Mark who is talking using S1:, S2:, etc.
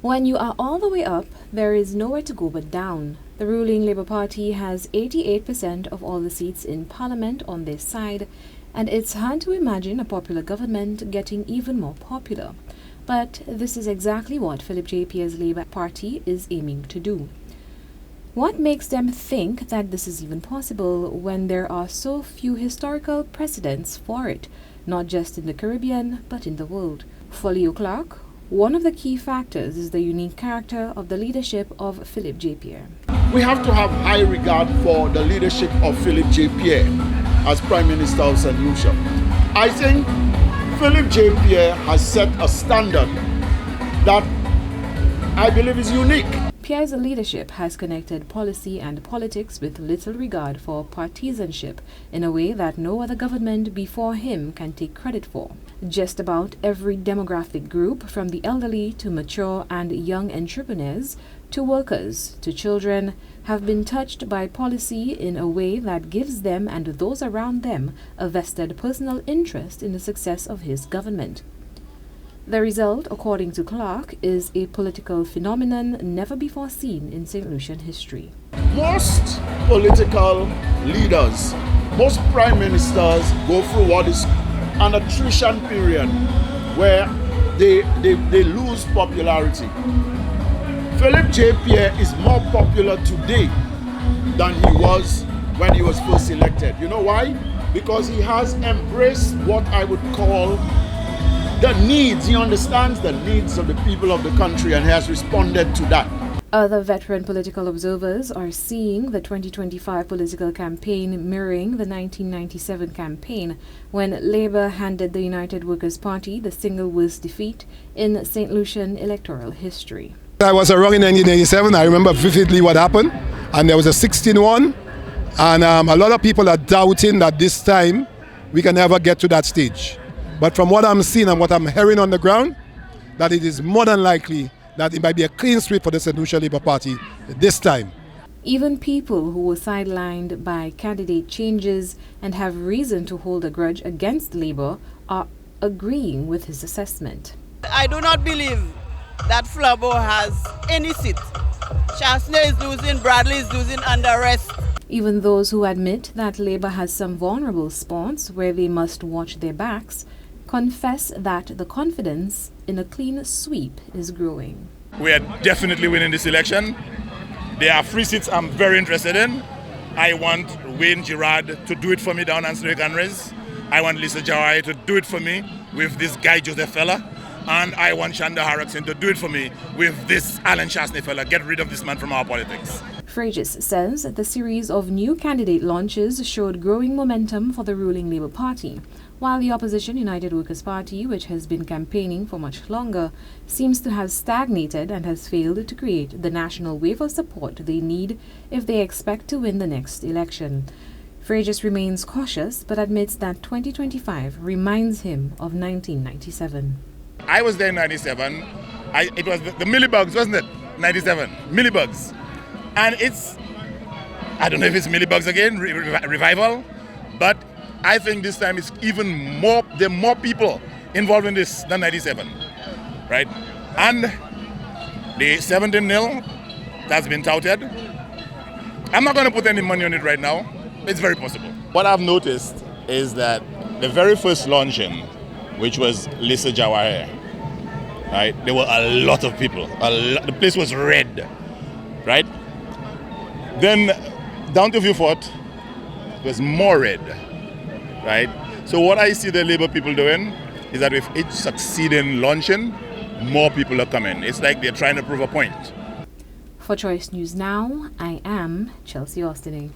S1: When you are all the way up, there is nowhere to go but down. The ruling Labour Party has 88% of all the seats in Parliament on their side, and it's hard to imagine a popular government getting even more popular. But this is exactly what Philip J. Pierre's Labour Party is aiming to do. What makes them think that this is even possible when there are so few historical precedents for it, not just in the Caribbean, but in the world? For Leo Clark, one of the key factors is the unique character of the leadership of Philip J. Pierre.
S2: We have to have high regard for the leadership of Philip J. Pierre as Prime Minister of Saint Lucia. I think Philip J. Pierre has set a standard that I believe is unique.
S1: Pierre's leadership has connected policy and politics with little regard for partisanship in a way that no other government before him can take credit for. Just about every demographic group, from the elderly to mature and young entrepreneurs, to workers, to children, have been touched by policy in a way that gives them and those around them a vested personal interest in the success of his government. The result, according to Clark, is a political phenomenon never before seen in St. Lucian history.
S2: Most political leaders, most prime ministers go through what is an attrition period where they lose popularity. Philip J. Pierre is more popular today than he was when he was first elected. You know why? Because he has embraced what I would call the needs. He understands the needs of the people of the country and has responded to that.
S1: Other veteran political observers are seeing the 2025 political campaign mirroring the 1997 campaign, when Labour handed the United Workers' Party the single worst defeat in St. Lucian electoral history.
S3: I was around in 1987. I remember vividly what happened, and there was a 16-1, and a lot of people are doubting that this time we can ever get to that stage. But from what I'm seeing and what I'm hearing on the ground, that it is more than likely that it might be a clean sweep for the Saint Lucia Labour Party this time.
S1: Even people who were sidelined by candidate changes and have reason to hold a grudge against Labour are agreeing with his assessment.
S4: I do not believe that Flabo has any seat. Chasney is losing, Bradley is losing, and the rest.
S1: Even those who admit that Labour has some vulnerable spots where they must watch their backs confess that the confidence in a clean sweep is growing.
S5: We are definitely winning this election. There are 3 seats I'm very interested in. I want Wayne Girard to do it for me down on Snake and Riz. I want Lisa Jawai to do it for me with this guy Joseph fella. And I want Shanda Harrison to do it for me with this Alan Chasney fella. Get rid of this man from our politics.
S1: Frages says the series of new candidate launches showed growing momentum for the ruling Labour Party, while the opposition United Workers' Party, which has been campaigning for much longer, seems to have stagnated and has failed to create the national wave of support they need if they expect to win the next election. Frages remains cautious but admits that 2025 reminds him of 1997.
S5: I was there in 97. It was the MEALYBUGS, wasn't it? 97. MEALYBUGS. And I don't know if it's MEALYBUGS again, revival, but I think this time it's even more, there are more people involved in this than 97, right? And the 17-0 that's been touted, I'm not going to put any money on it right now. It's very possible. What I've noticed is that the very first launching, which was Lisa Jawahir, right? There were a lot of people. The place was red, right? Then down to Vieux-Fort, it was more red, right? So what I see the Labour people doing is that with each succeeding launching, more people are coming. It's like they're trying to prove a point.
S1: For Choice News Now, I am Chelsea Austin.